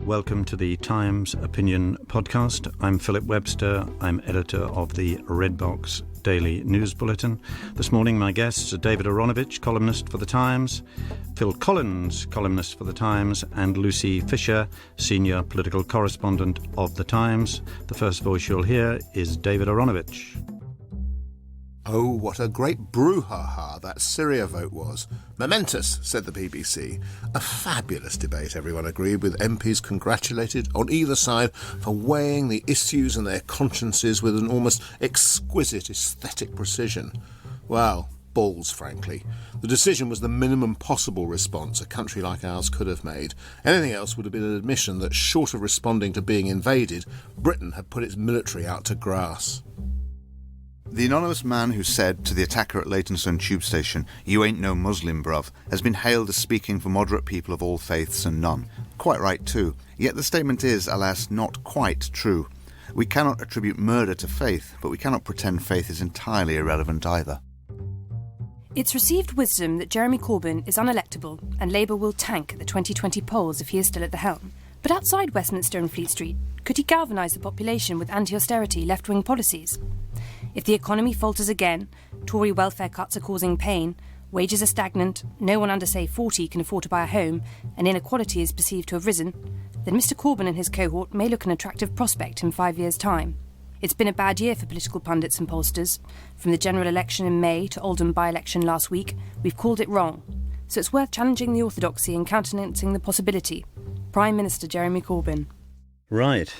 Welcome to the Times Opinion Podcast. I'm Philip Webster. I'm editor of the Redbox Daily News Bulletin. This morning my guests are David Aaronovitch, columnist for The Times, Phil Collins, columnist for The Times, and Lucy Fisher, senior political correspondent of The Times. The first voice you'll hear is David Aaronovitch. Oh, what a great brouhaha that Syria vote was. Momentous, said the BBC. A fabulous debate, everyone agreed, with MPs congratulated on either side for weighing the issues and their consciences with an almost exquisite aesthetic precision. Well, balls, frankly. The decision was the minimum possible response a country like ours could have made. Anything else would have been an admission that, short of responding to being invaded, Britain had put its military out to grass. The anonymous man who said to the attacker at Leytonstone tube station, "You ain't no Muslim, bruv," has been hailed as speaking for moderate people of all faiths and none. Quite right too. Yet the statement is, alas, not quite true. We cannot attribute murder to faith, but we cannot pretend faith is entirely irrelevant either. It's received wisdom that Jeremy Corbyn is unelectable and Labour will tank at the 2020 polls if he is still at the helm. But outside Westminster and Fleet Street, could he galvanise the population with anti-austerity left-wing policies? If the economy falters again, Tory welfare cuts are causing pain, wages are stagnant, no one under, say, 40 can afford to buy a home, and inequality is perceived to have risen, then Mr Corbyn and his cohort may look an attractive prospect in 5 years' time. It's been a bad year for political pundits and pollsters. From the general election in May to Oldham by-election last week, we've called it wrong. So it's worth challenging the orthodoxy and countenancing the possibility. Prime Minister Jeremy Corbyn. Right.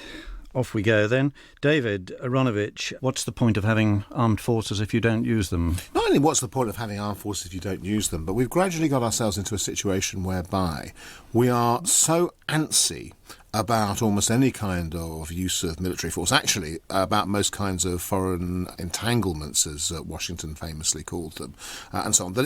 Off we go then. David Aaronovitch, what's the point of having armed forces if you don't use them? Not only what's the point of having armed forces if you don't use them, but we've gradually got ourselves into a situation whereby we are so antsy about almost any kind of use of military force, actually about most kinds of foreign entanglements, as Washington famously called them, and so on, that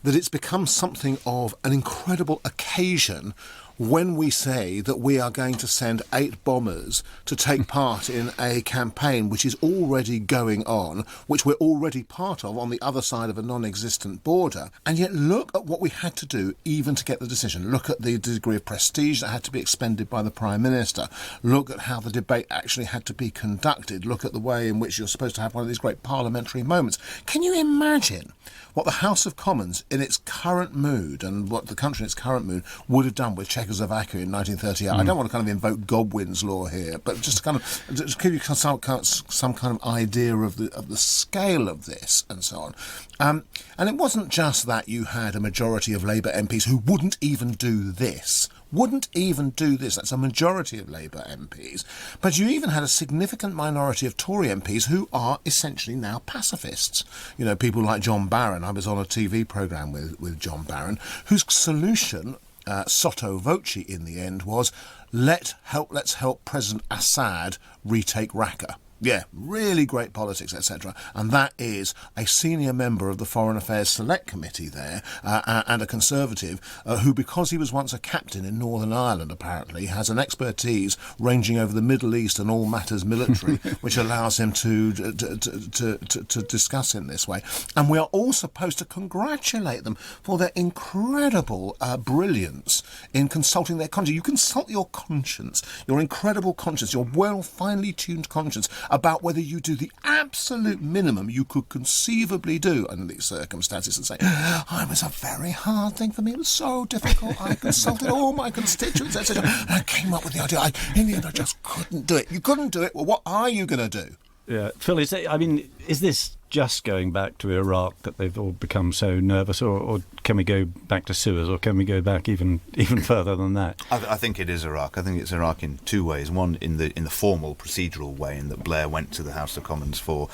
it's become something of an incredible occasion when we say that we are going to send 8 bombers to take part in a campaign which is already going on, which we're already part of on the other side of a non-existent border. And yet look at what we had to do even to get the decision. Look at the degree of prestige that had to be expended by the Prime Minister. Look at how the debate actually had to be conducted. Look at the way in which you're supposed to have one of these great parliamentary moments. Can you imagine what the House of Commons in its current mood and what the country in its current mood would have done with Czechoslovakia in 1938. I don't want to kind of invoke Godwin's law here, but just to kind of just give you some kind of idea of the scale of this and so on. And it wasn't just that you had a majority of Labour MPs who wouldn't even do this. That's a majority of Labour MPs. But you even had a significant minority of Tory MPs who are essentially now pacifists. You know, people like John Barron. I was on a TV programme with John Barron, whose solution, sotto voce in the end, was let's help President Assad retake Raqqa. Yeah, really great politics, etc. And that is a senior member of the Foreign Affairs Select Committee there, and a Conservative, who, because he was once a captain in Northern Ireland, apparently, has an expertise ranging over the Middle East and all matters military, which allows him to discuss in this way. And we are all supposed to congratulate them for their incredible brilliance in consulting their conscience. You consult your conscience, your incredible conscience, your well, finely tuned conscience, about whether you do the absolute minimum you could conceivably do under these circumstances, and say, it was a very hard thing for me, it was so difficult, I consulted all my constituents, etc., and I came up with the idea, in the end I just couldn't do it. You couldn't do it, well, what are you going to do? Yeah, Phil, is this just going back to Iraq that they've all become so nervous, or can we go back to Suez, or can we go back even further than that? I think it is Iraq. I think it's Iraq in two ways. One, in the formal procedural way, in that Blair went to the House of Commons for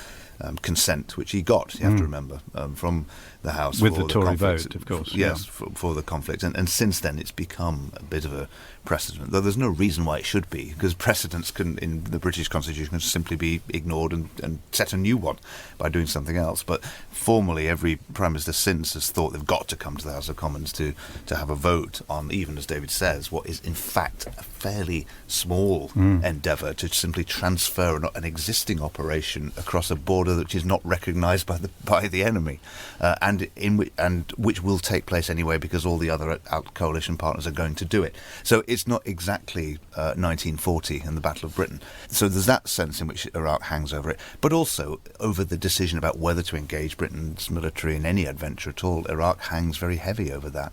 consent, which he got, you have to remember, from the House. With the Tory vote, of course. Yes, for the conflict. And since then it's become a bit of a precedent, though there's no reason why it should be, because precedents in the British Constitution can simply be ignored and set a new one by doing something else. But formally, every Prime Minister since has thought they've got to come to the House of Commons to have a vote on, even as David says, what is in fact a fairly small endeavour to simply transfer an existing operation across a border border which is not recognised by the enemy, and which will take place anyway because all the other coalition partners are going to do it. So it's not exactly 1940 and the Battle of Britain. So there's that sense in which Iraq hangs over it, but also over the decision about whether to engage Britain's military in any adventure at all. Iraq hangs very heavy over that,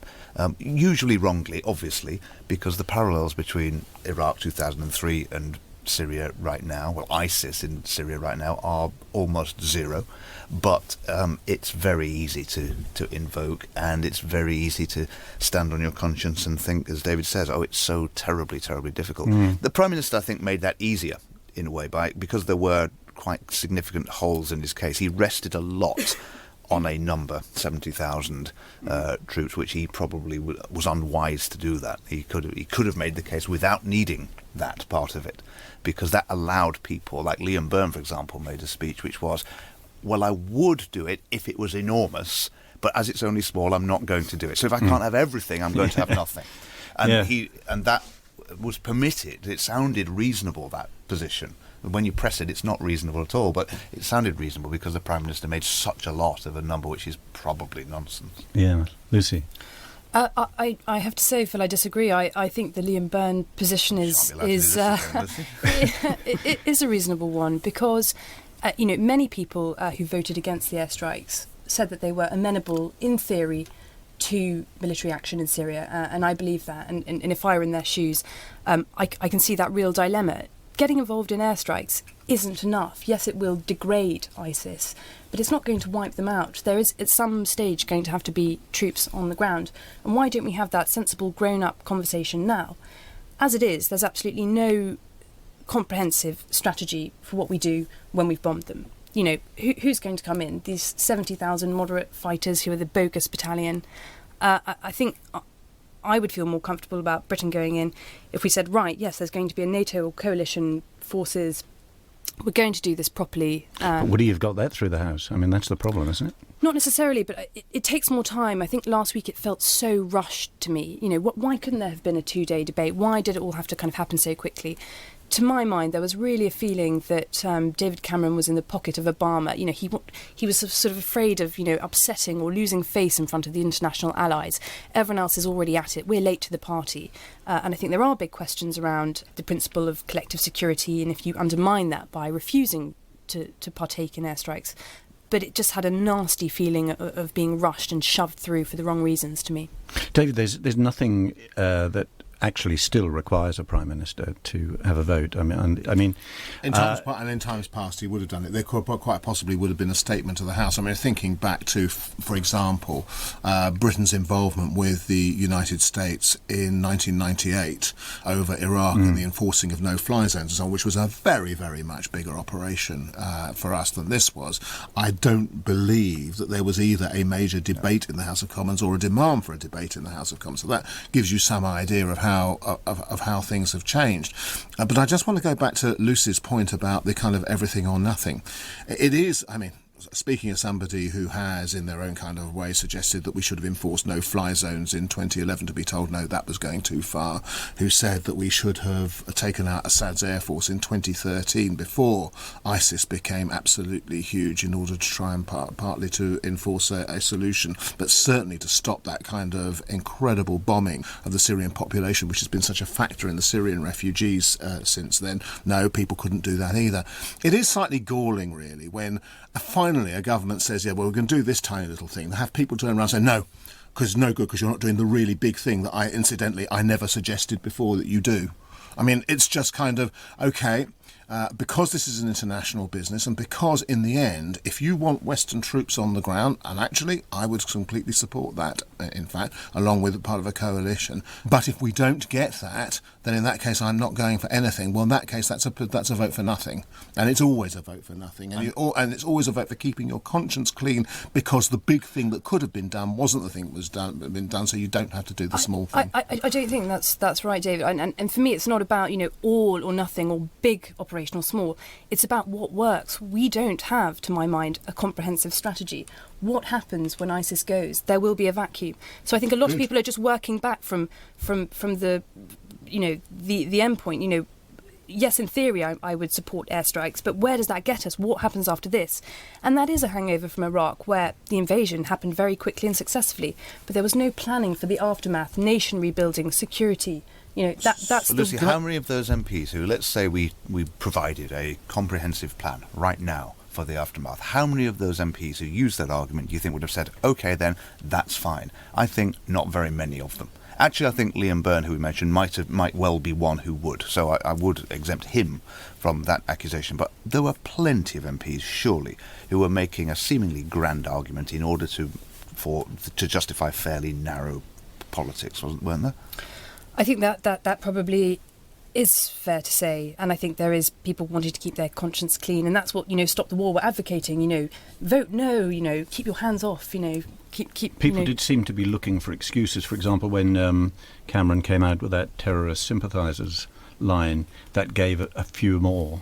usually wrongly, obviously, because the parallels between Iraq 2003 and Syria right now, well, ISIS in Syria right now, are almost zero, but it's very easy to invoke, and it's very easy to stand on your conscience and think, as David says, oh, it's so terribly, terribly difficult. The Prime Minister, I think, made that easier in a way because there were quite significant holes in his case. He rested a lot on a number, 70,000 troops, which he probably was unwise to do that. He could have made the case without needing that part of it, because that allowed people, like Liam Byrne, for example, made a speech which was, well, I would do it if it was enormous, but as it's only small, I'm not going to do it. So if I can't have everything, I'm going to have nothing. And that was permitted. It sounded reasonable, that position. When you press it, it's not reasonable at all, but it sounded reasonable because the Prime Minister made such a lot of a number which is probably nonsense. Yeah, Lucy. I have to say, Phil, I disagree. I think the Liam Byrne position is it is a reasonable one because many people who voted against the airstrikes said that they were amenable in theory to military action in Syria, and I believe that. And if I were in their shoes, I can see that real dilemma. Getting involved in airstrikes isn't enough. Yes, it will degrade ISIS, but it's not going to wipe them out. There is, at some stage, going to have to be troops on the ground. And why don't we have that sensible, grown-up conversation now? As it is, there's absolutely no comprehensive strategy for what we do when we've bombed them. Who's going to come in? These 70,000 moderate fighters who are the bogus battalion. I think I would feel more comfortable about Britain going in if we said, right, yes, there's going to be a NATO or coalition forces. We're going to do this properly. But would he have got that through the House? I mean, that's the problem, isn't it? Not necessarily, but it takes more time. I think last week it felt so rushed to me. Why couldn't there have been a 2-day debate? Why did it all have to kind of happen so quickly? To my mind, there was really a feeling that David Cameron was in the pocket of Obama. He was sort of afraid of, upsetting or losing face in front of the international allies. Everyone else is already at it. We're late to the party. And I think there are big questions around the principle of collective security, and if you undermine that by refusing to partake in airstrikes. But it just had a nasty feeling of being rushed and shoved through for the wrong reasons to me. David, there's nothing that actually still requires a Prime Minister to have a vote. I mean, in times past, he would have done it. There quite possibly would have been a statement to the House. I mean, thinking back to, for example, Britain's involvement with the United States in 1998 over Iraq and the enforcing of no-fly zones and so on, which was a very, very much bigger operation for us than this was. I don't believe that there was either a major debate in the House of Commons or a demand for a debate in the House of Commons. So that gives you some idea of how things have changed. But I just want to go back to Lucy's point about the kind of everything or nothing. It is, I mean, speaking as somebody who has, in their own kind of way, suggested that we should have enforced no-fly zones in 2011 to be told, no, that was going too far, who said that we should have taken out Assad's air force in 2013 before ISIS became absolutely huge in order to try and partly to enforce a solution, but certainly to stop that kind of incredible bombing of the Syrian population, which has been such a factor in the Syrian refugees since then. No, people couldn't do that either. It is slightly galling, really, when finally a government says, yeah, well, we're going to do this tiny little thing. They have people turn around and say, no, because it's no good because you're not doing the really big thing that I never suggested before that you do. I mean, it's just kind of, okay, because this is an international business and because in the end, if you want Western troops on the ground, and actually I would completely support that, in fact, along with part of a coalition, but if we don't get that, then in that case I'm not going for anything. Well, in that case, that's a vote for nothing. And it's always a vote for nothing. And it's always a vote for keeping your conscience clean because the big thing that could have been done wasn't the thing that was been done, so you don't have to do the small thing. I don't think that's right, David. And for me, it's not about, all or nothing or big operational small. It's about what works. We don't have, to my mind, a comprehensive strategy. What happens when ISIS goes? There will be a vacuum. So I think a lot of people are just working back from the the end point. yes, in theory, I would support airstrikes, but where does that get us? What happens after this? And that is a hangover from Iraq, where the invasion happened very quickly and successfully, but there was no planning for the aftermath, nation rebuilding, security. That's Lucy, how many of those MPs who, let's say we provided a comprehensive plan right now for the aftermath, how many of those MPs who used that argument do you think would have said, OK, then, that's fine? I think not very many of them. Actually, I think Liam Byrne, who we mentioned, might well be one who would. So I would exempt him from that accusation. But there were plenty of MPs, surely, who were making a seemingly grand argument in order to justify fairly narrow politics, weren't there? I think that probably is fair to say, and I think there is people wanting to keep their conscience clean, and that's what Stop the War were advocating. Vote no. Keep your hands off. Keep. People did seem to be looking for excuses. For example, when Cameron came out with that terrorist sympathisers line, that gave a few more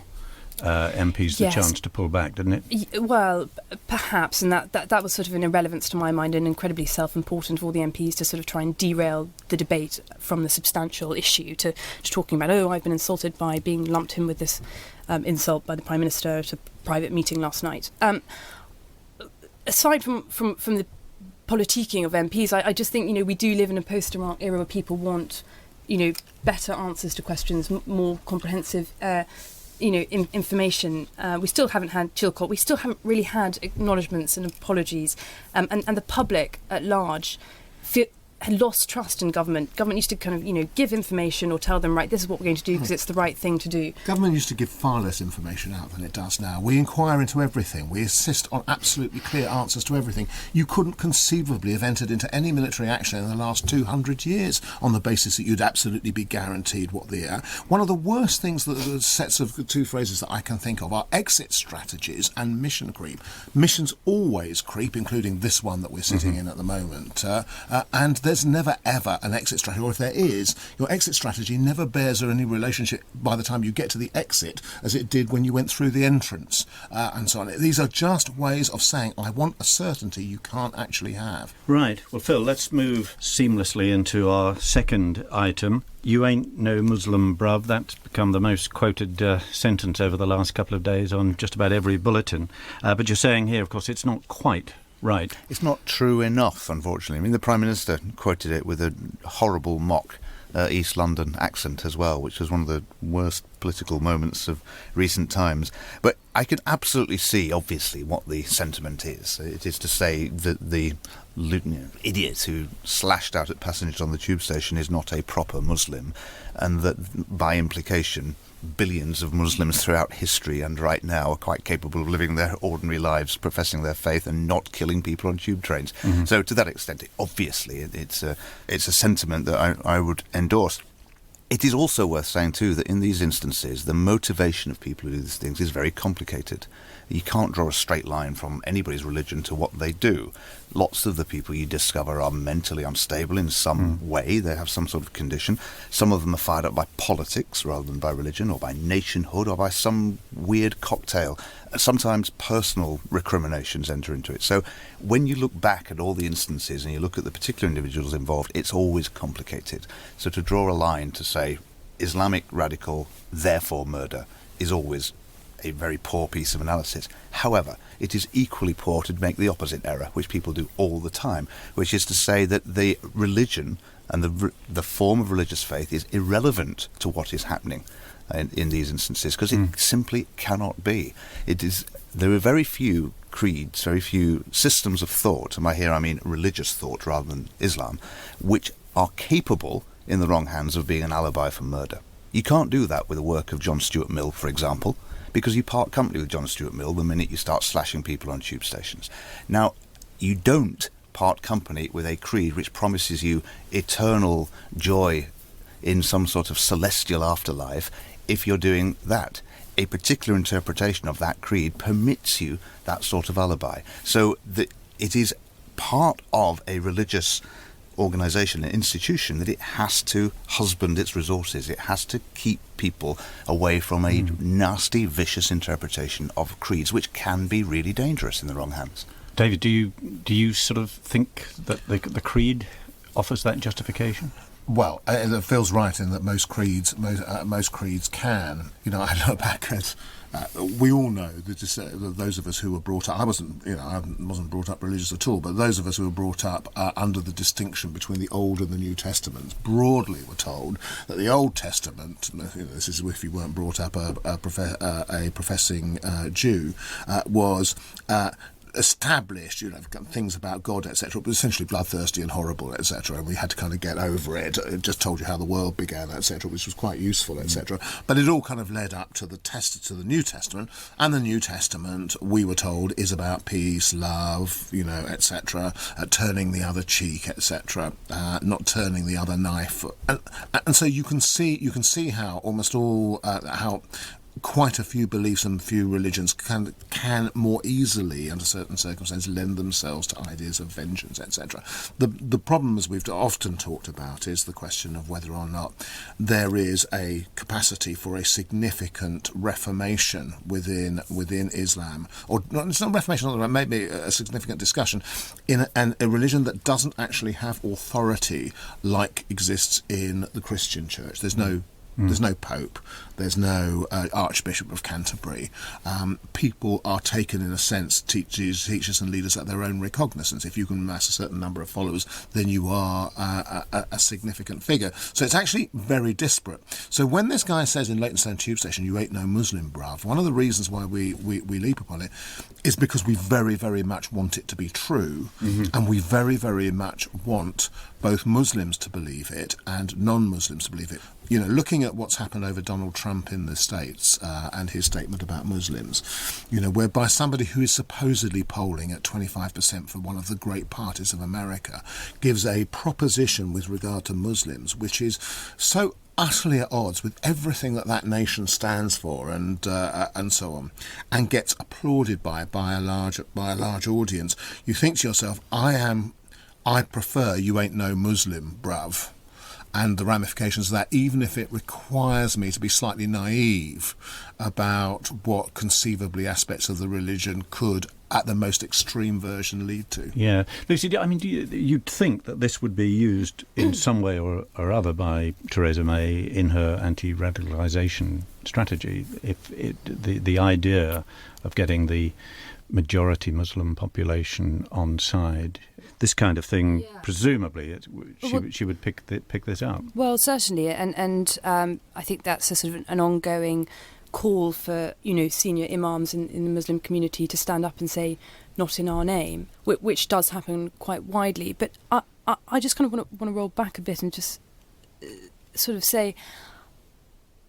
MPs the chance to pull back, didn't it? Well, perhaps, and that was sort of an irrelevance to my mind, and incredibly self-important for all the MPs to sort of try and derail the debate from the substantial issue to talking about, I've been insulted by being lumped in with this insult by the Prime Minister at a private meeting last night. Aside from the politiquing of MPs, I just think, we do live in a post-Iraq era where people want, better answers to questions, more comprehensive information. We still haven't had Chilcot. We still haven't really had acknowledgements and apologies. And the public at large had lost trust in government. Government used to kind of, give information or tell them, right, this is what we're going to do because it's the right thing to do. Government used to give far less information out than it does now. We inquire into everything. We insist on absolutely clear answers to everything. You couldn't conceivably have entered into any military action in the last 200 years on the basis that you'd absolutely be guaranteed what the... One of the worst things, the sets of two phrases that I can think of are exit strategies and mission creep. Missions always creep, including this one that we're sitting in at the moment. And there's never ever an exit strategy, or if there is, your exit strategy never bears any relationship by the time you get to the exit as it did when you went through the entrance, and so on. These are just ways of saying, I want a certainty you can't actually have. Right. Well, Phil, let's move seamlessly into our second item. You ain't no Muslim, bruv. That's become the most quoted sentence over the last couple of days on just about every bulletin. But you're saying here, of course, it's not quite right. It's not true enough, unfortunately. I mean, the Prime Minister quoted it with a horrible mock East London accent as well, which was one of the worst political moments of recent times. But I can absolutely see, obviously, what the sentiment is. It is to say that the idiot who slashed out at passengers on the tube station is not a proper Muslim, and that, by implication, billions of Muslims throughout history and right now are quite capable of living their ordinary lives, professing their faith and not killing people on tube trains. Mm-hmm. So to that extent, obviously, it's a sentiment that I would endorse. It is also worth saying, too, that in these instances, the motivation of people who do these things is very complicated. You can't draw a straight line from anybody's religion to what they do. Lots of the people you discover are mentally unstable in some way. They have some sort of condition. Some of them are fired up by politics rather than by religion or by nationhood or by some weird cocktail. Sometimes personal recriminations enter into it. So when you look back at all the instances and you look at the particular individuals involved, it's always complicated. So to draw a line to say Islamic radical, therefore murder, is always a very poor piece of analysis. However, it is equally poor to make the opposite error, which people do all the time, which is to say that the religion and the form of religious faith is irrelevant to what is happening in these instances, because it simply cannot be. There are very few creeds, very few systems of thought, and by here I mean religious thought rather than Islam, which are capable, in the wrong hands, of being an alibi for murder. You can't do that with the work of John Stuart Mill, for example, because you part company with John Stuart Mill the minute you start slashing people on tube stations. Now, you don't part company with a creed which promises you eternal joy in some sort of celestial afterlife if you're doing that. A particular interpretation of that creed permits you that sort of alibi. So it is part of a religious organisation, an institution, that it has to husband its resources. It has to keep people away from a nasty, vicious interpretation of creeds, which can be really dangerous in the wrong hands. David, do you sort of think that the creed offers that justification? Well, it feels right in that most creeds can. I look back at. We all know that those of us who were brought up. I wasn't brought up religious at all. But those of us who were brought up under the distinction between the Old and the New Testaments, broadly were told that the Old Testament, this is if you weren't brought up a professing Jew, was. Established, things about God, etc., but essentially bloodthirsty and horrible, etc., and we had to kind of get over it. It just told you how the world began, etc., which was quite useful, etc. But it all kind of led up to the New Testament, and the New Testament, we were told, is about peace, love, etc., turning the other cheek, etc., not turning the other knife, and so you can see how almost all how. Quite a few beliefs and few religions can more easily, under certain circumstances, lend themselves to ideas of vengeance, etc. The problem, as we've often talked about, is the question of whether or not there is a capacity for a significant reformation within Islam, or it's not reformation, maybe a significant discussion in a religion that doesn't actually have authority like exists in the Christian church. There's no Pope, there's no Archbishop of Canterbury. People are taken, in a sense, teachers and leaders at their own recognizance. If you can amass a certain number of followers, then you are a significant figure. So it's actually very disparate. So when this guy says in Leytonstone tube station, "You ain't no Muslim, bruv," one of the reasons why we leap upon it is because we very, very much want it to be true, and we very, very much want both Muslims to believe it and non-Muslims to believe it. Looking at what's happened over Donald Trump in the States and his statement about Muslims, whereby somebody who is supposedly polling at 25% for one of the great parties of America gives a proposition with regard to Muslims which is so utterly at odds with everything that nation stands for, and so on, and gets applauded by a large audience. You think to yourself, I prefer "you ain't no Muslim, bruv," and the ramifications of that, even if it requires me to be slightly naive about what conceivably aspects of the religion could, at the most extreme version, lead to. Yeah. Lucy, I mean, you'd think that this would be used in some way or other by Theresa May in her anti-radicalisation strategy, if the idea of getting the majority Muslim population on side. This kind of thing, presumably, she would pick this up. Well, certainly, and I think that's a sort of an ongoing call for senior imams in the Muslim community to stand up and say, "Not in our name," which does happen quite widely. But I just kind of want to roll back a bit and just sort of say,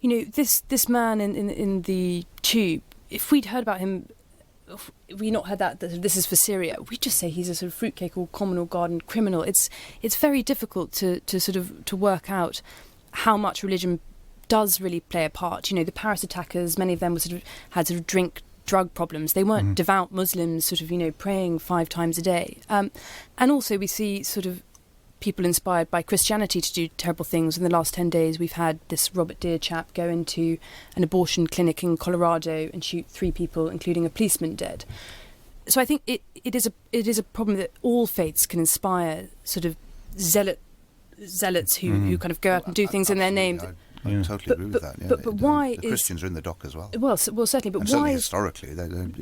this man in the tube, if we'd heard about him. If we not heard that this is for Syria, we just say he's a sort of fruitcake or common or garden criminal. It's very difficult to work out how much religion does really play a part. The Paris attackers, many of them had drug problems. They weren't devout Muslims, praying 5 times a day. And also we see people inspired by Christianity to do terrible things. In the last 10 days, we've had this Robert Deere chap go into an abortion clinic in Colorado and shoot 3 people, including a policeman, dead. So I think it is a problem that all faiths can inspire zealots who kind of go out and do things in their name. I totally agree with that. Yeah. But why the Christians are in the dock as well? Well, certainly. But and why? Certainly historically,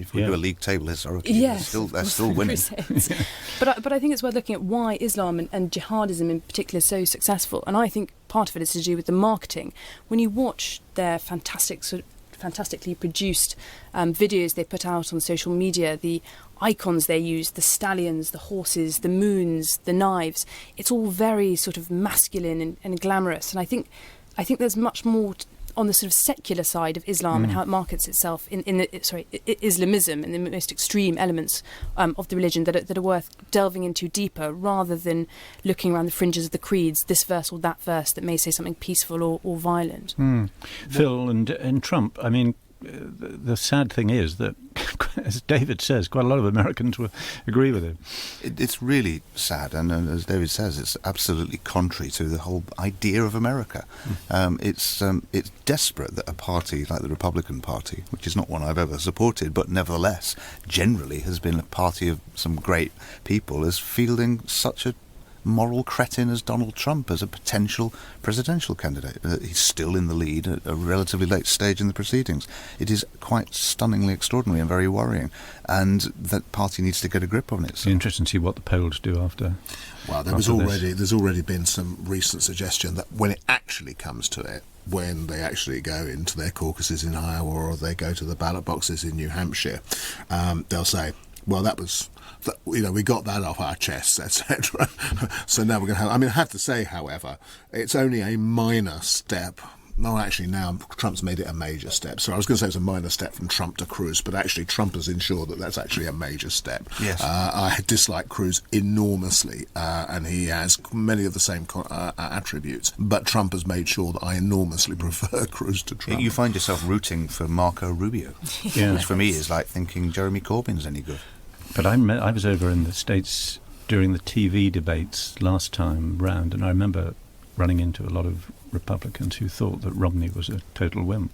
if we do a league table historically, they're still winning. But I think it's worth looking at why Islam and jihadism in particular is so successful. And I think part of it is to do with the marketing. When you watch their fantastically produced videos they put out on social media, the icons they use, the stallions, the horses, the moons, the knives, it's all very sort of masculine and glamorous. And I think there's much more on the sort of secular side of Islam and how it markets itself Islamism and the most extreme elements of the religion that are worth delving into deeper, rather than looking around the fringes of the creeds, this verse or that verse that may say something peaceful or violent. Phil and Trump, I mean, the sad thing is that, as David says, quite a lot of Americans will agree with him. It's really sad, and as David says, it's absolutely contrary to the whole idea of America. It's desperate that a party like the Republican Party, which is not one I've ever supported, but nevertheless generally has been a party of some great people, is fielding such a moral cretin as Donald Trump as a potential presidential candidate. He's still in the lead at a relatively late stage in the proceedings. It is quite stunningly extraordinary and very worrying, and that party needs to get a grip on it. It's interesting to see what the polls do after. Well, there's already been some recent suggestion that when it actually comes to it, when they actually go into their caucuses in Iowa or they go to the ballot boxes in New Hampshire, they'll say, well, we got that off our chests, etc. So now we're going to have... I have to say, however, it's only a minor step. No, actually, now Trump's made it a major step. So I was going to say it's a minor step from Trump to Cruz, but actually Trump has ensured that that's actually a major step. Yes. I dislike Cruz enormously, and he has many of the same attributes. But Trump has made sure that I enormously prefer Cruz to Trump. You find yourself rooting for Marco Rubio, which for me is like thinking Jeremy Corbyn's any good. But I was over in the States during the TV debates last time round, and I remember running into a lot of Republicans who thought that Romney was a total wimp.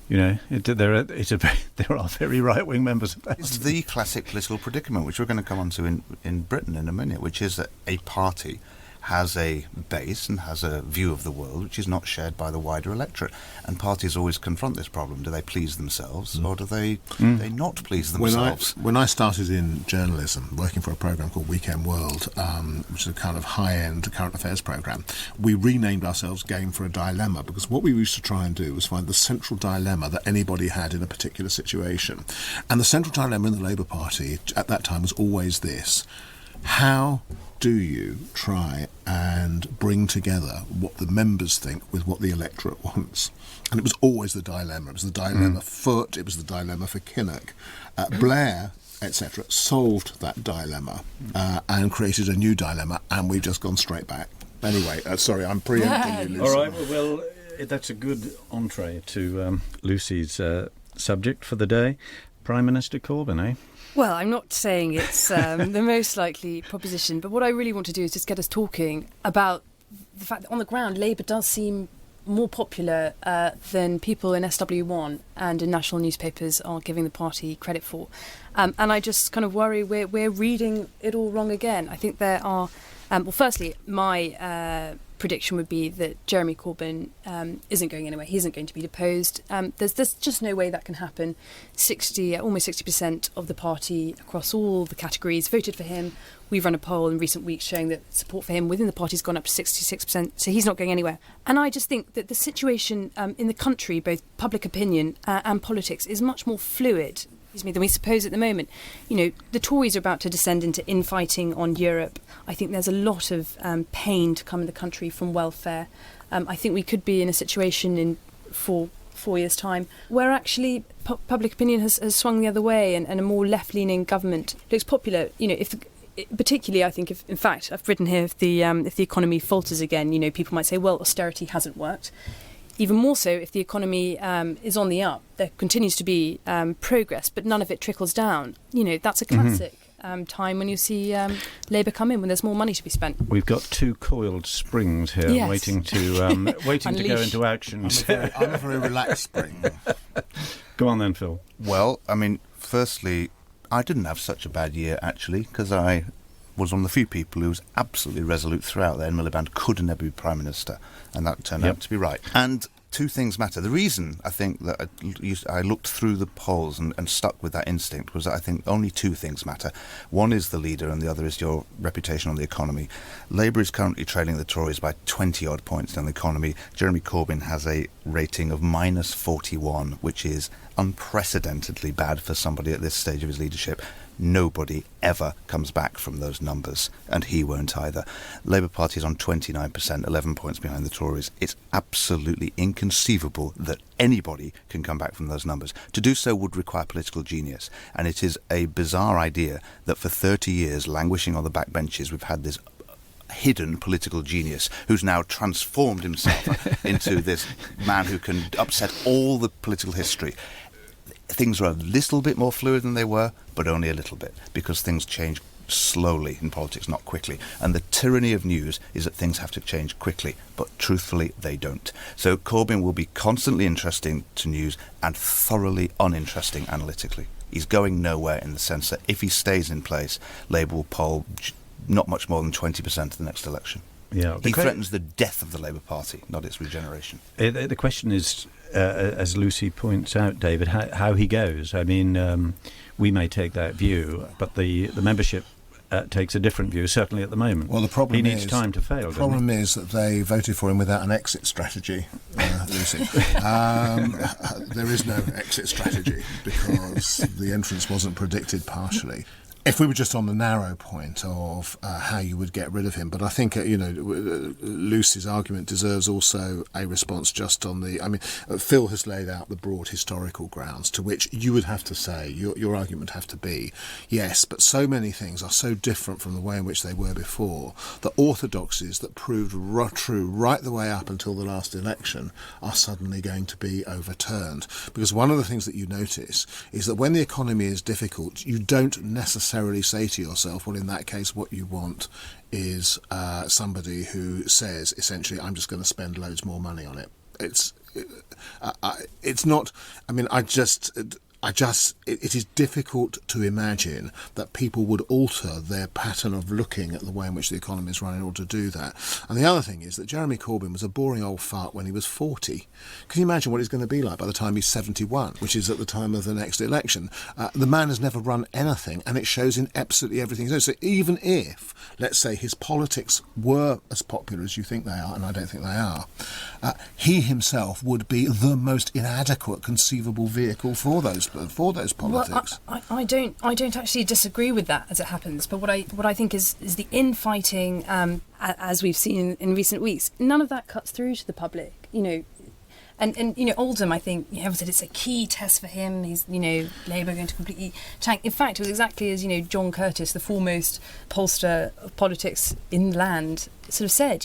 There are very right-wing members of that. It's the classic political predicament, which we're going to come on to in Britain in a minute, which is that a party has a base and has a view of the world which is not shared by the wider electorate. And parties always confront this problem. Do they please themselves or do they not please themselves? When I started in journalism, working for a programme called Weekend World, which is a kind of high-end current affairs programme, we renamed ourselves Game for a Dilemma, because what we used to try and do was find the central dilemma that anybody had in a particular situation. And the central dilemma in the Labour Party at that time was always this: how do you try and bring together what the members think with what the electorate wants? And it was always the dilemma. It was the dilemma Foot, it was the dilemma for Kinnock. Blair, etc., solved that dilemma and created a new dilemma, and we've just gone straight back. Anyway, sorry, I'm preempting you, Lucy. All right, well, that's a good entree to Lucy's subject for the day. Prime Minister Corbyn, eh? Well, I'm not saying it's the most likely proposition, but what I really want to do is just get us talking about the fact that on the ground, Labour does seem more popular than people in SW1 and in national newspapers are giving the party credit for. And I just kind of worry we're reading it all wrong again. I think there are... firstly, my prediction would be that Jeremy Corbyn isn't going anywhere. He isn't going to be deposed. There's just no way that can happen. Almost 60% of the party across all the categories voted for him. We've run a poll in recent weeks showing that support for him within the party has gone up to 66%, so he's not going anywhere. And I just think that the situation in the country, both public opinion and politics, is much more fluid than we suppose at the moment. The Tories are about to descend into infighting on Europe. I think there's a lot of pain to come in the country from welfare. I think we could be in a situation in 4 years' time where actually public opinion has swung the other way, and a more left-leaning government looks popular. Particularly, I think, in fact, I've written here, if the economy falters again, people might say, well, austerity hasn't worked. Even more so if the economy is on the up. There continues to be progress, but none of it trickles down. That's a classic time when you see Labour come in, when there's more money to be spent. We've got 2 coiled springs here, yes, waiting to go into action. I'm a very relaxed spring. Go on then, Phil. Well, firstly, I didn't have such a bad year, actually, because I was one of the few people who was absolutely resolute throughout that Ed Miliband could never be Prime Minister, and that turned out to be right. And 2 things matter. The reason I think that I looked through the polls and stuck with that instinct was that I think only 2 things matter. One is the leader and the other is your reputation on the economy. Labour is currently trailing the Tories by 20-odd points on the economy. Jeremy Corbyn has a rating of minus 41, which is unprecedentedly bad for somebody at this stage of his leadership. Nobody ever comes back from those numbers, and he won't either. Labour Party is on 29%, 11 points behind the Tories. It's absolutely inconceivable that anybody can come back from those numbers. To do so would require political genius, and it is a bizarre idea that for 30 years, languishing on the backbenches, we've had this hidden political genius who's now transformed himself into this man who can upset all the political history. Things are a little bit more fluid than they were, but only a little bit, because things change slowly in politics, not quickly. And the tyranny of news is that things have to change quickly, but truthfully, they don't. So Corbyn will be constantly interesting to news and thoroughly uninteresting analytically. He's going nowhere in the sense that if he stays in place, Labour will poll not much more than 20% at the next election. Yeah, he threatens the death of the Labour Party, not its regeneration. The question is, as Lucy points out, David, how he goes. I mean, we may take that view, but the membership takes a different view, certainly at the moment. Well, the problem he needs time to fail. The problem is that they voted for him without an exit strategy, Lucy. There is no exit strategy because the entrance wasn't predicted partially. If we were just on the narrow point of how you would get rid of him, but I think Lucy's argument deserves also a response just on the. I mean, Phil has laid out the broad historical grounds to which you would have to say your argument would have to be yes, but so many things are so different from the way in which they were before. The orthodoxies that proved true right the way up until the last election are suddenly going to be overturned, because one of the things that you notice is that when the economy is difficult, you don't necessarily say to yourself, well, in that case, what you want is somebody who says, essentially, I'm just going to spend loads more money on it. It's not. I mean, it is difficult to imagine that people would alter their pattern of looking at the way in which the economy is run in order to do that. And the other thing is that Jeremy Corbyn was a boring old fart when he was 40. Can you imagine what he's going to be like by the time he's 71, which is at the time of the next election? The man has never run anything, and it shows in absolutely everything. So even if, let's say, his politics were as popular as you think they are, and I don't think they are, he himself would be the most inadequate conceivable vehicle for those politics. Well, I don't actually disagree with that as it happens. But what I think is the infighting, as we've seen in recent weeks, none of that cuts through to the public. And Oldham, I think, everyone said it's a key test for him. He's, Labour going to completely tank. In fact, it was exactly as, John Curtis, the foremost pollster of politics in the land, sort of said,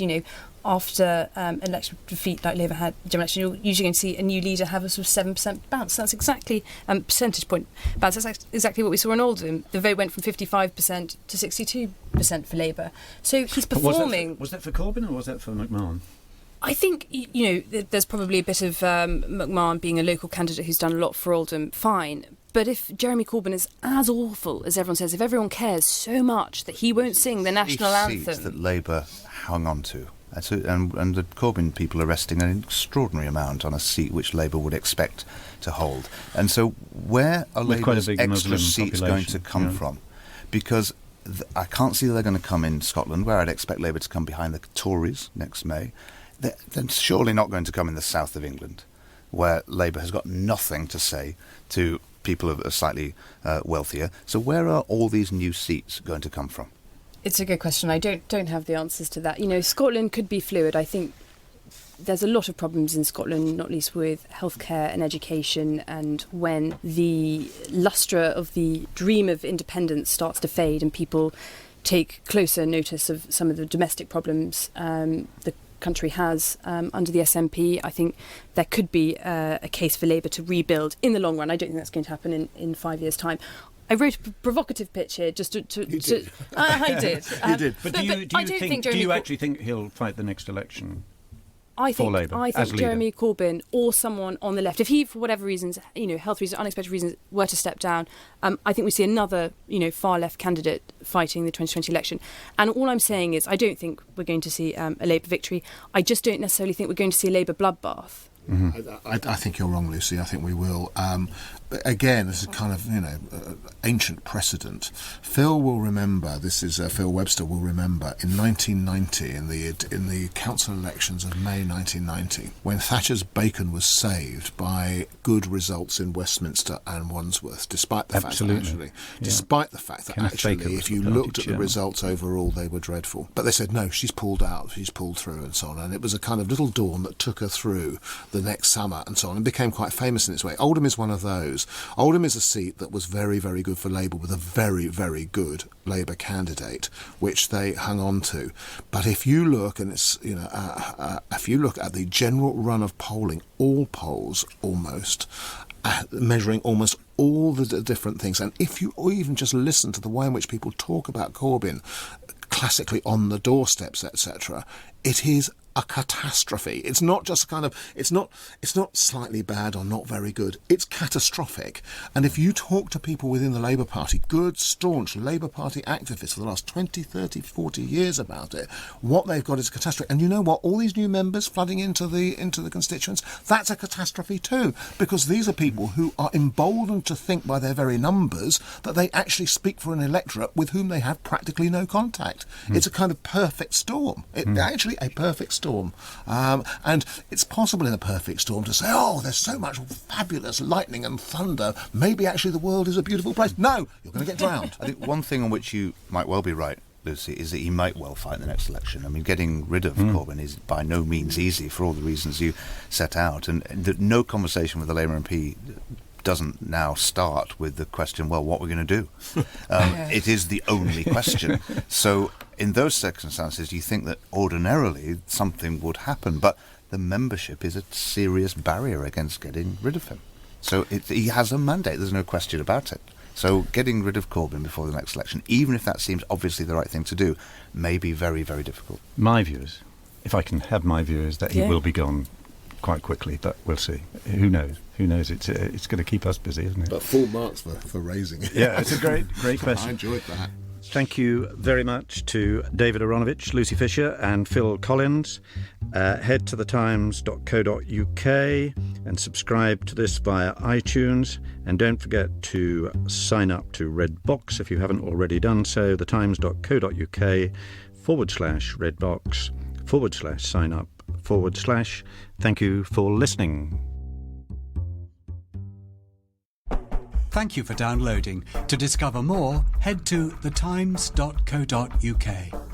after election defeat like Labour had general election, you're usually going to see a new leader have a sort of 7% bounce. That's exactly percentage point bounce. That's exactly what we saw in Oldham. The vote went from 55% to 62% for Labour. So he's performing. Was that for Corbyn or was that for McMahon? I think, there's probably a bit of McMahon being a local candidate who's done a lot for Oldham, fine. But if Jeremy Corbyn is as awful as everyone says, if everyone cares so much that he won't sing the national anthem... seats that Labour hung on to. And the Corbyn people are resting an extraordinary amount on a seat which Labour would expect to hold. And so where are Labour's extra Muslim seats going to come from? Because I can't see they're going to come in Scotland, where I'd expect Labour to come behind the Tories next May. They're surely not going to come in the south of England, where Labour has got nothing to say to people who are slightly wealthier. So where are all these new seats going to come from? It's a good question. I don't have the answers to that. Scotland could be fluid. I think there's a lot of problems in Scotland, not least with healthcare and education, and when the lustre of the dream of independence starts to fade and people take closer notice of some of the domestic problems the country has under the SNP, I think there could be a case for Labour to rebuild in the long run. I don't think that's going to happen in 5 years' time. I wrote a provocative pitch here just to I did. You did. But do you actually think he'll fight the next election? I think Jeremy Corbyn or someone on the left, if he, for whatever reasons, health reasons, unexpected reasons, were to step down, I think we see another, far left candidate fighting the 2020 election. And all I'm saying is I don't think we're going to see a Labour victory. I just don't necessarily think we're going to see a Labour bloodbath. Mm-hmm. I think you're wrong, Lucy. I think we will. But again, this is kind of, ancient precedent. Phil will remember, Phil Webster will remember, in 1990, in the council elections of May 1990, when Thatcher's bacon was saved by good results in Westminster and Wandsworth, despite the fact that actually, if you looked at the results overall, they were dreadful. But they said, no, she's pulled out, she's pulled through, and so on. And it was a kind of little dawn that took her through the next summer and so on, and became quite famous in its way. Oldham is one of those. Oldham is a seat that was very, very good for Labour, with a very, very good Labour candidate, which they hung on to. But if you look, and it's if you look at the general run of polling, all polls almost measuring almost all the different things, and if you even just listen to the way in which people talk about Corbyn, classically on the doorsteps, etc., it is a catastrophe. It's not just it's not slightly bad or not very good. It's catastrophic. And if you talk to people within the Labour Party, good, staunch Labour Party activists for the last 20, 30, 40 years about it, what they've got is a catastrophe. And you know what? All these new members flooding into the constituents, that's a catastrophe too, because these are people who are emboldened to think by their very numbers that they actually speak for an electorate with whom they have practically no contact. It's a kind of perfect storm. Actually a perfect storm. And it's possible in a perfect storm to say, oh, there's so much fabulous lightning and thunder, maybe actually the world is a beautiful place. No, you're going to get drowned. I think one thing on which you might well be right, Lucy, is that he might well fight in the next election. I mean, getting rid of Corbyn is by no means easy for all the reasons you set out, and no conversation with the Labour MP doesn't now start with the question, well, what we're going to do. It is the only question. So in those circumstances, you think that ordinarily something would happen, but the membership is a serious barrier against getting rid of him. So he has a mandate, there's no question about it. So getting rid of Corbyn before the next election, even if that seems obviously the right thing to do, may be very, very difficult. My view is, if I can have my view, is that he will be gone quite quickly, but we'll see. Who knows? Who knows? It's going to keep us busy, isn't it? But full marks for raising it. Yeah, it's a great question. I enjoyed that. Thank you very much to David Aaronovitch, Lucy Fisher and Phil Collins. Head to thetimes.co.uk and subscribe to this via iTunes. And don't forget to sign up to Redbox if you haven't already done so. thetimes.co.uk/Redbox/sign-up/ Thank you for listening. Thank you for downloading. To discover more, head to thetimes.co.uk.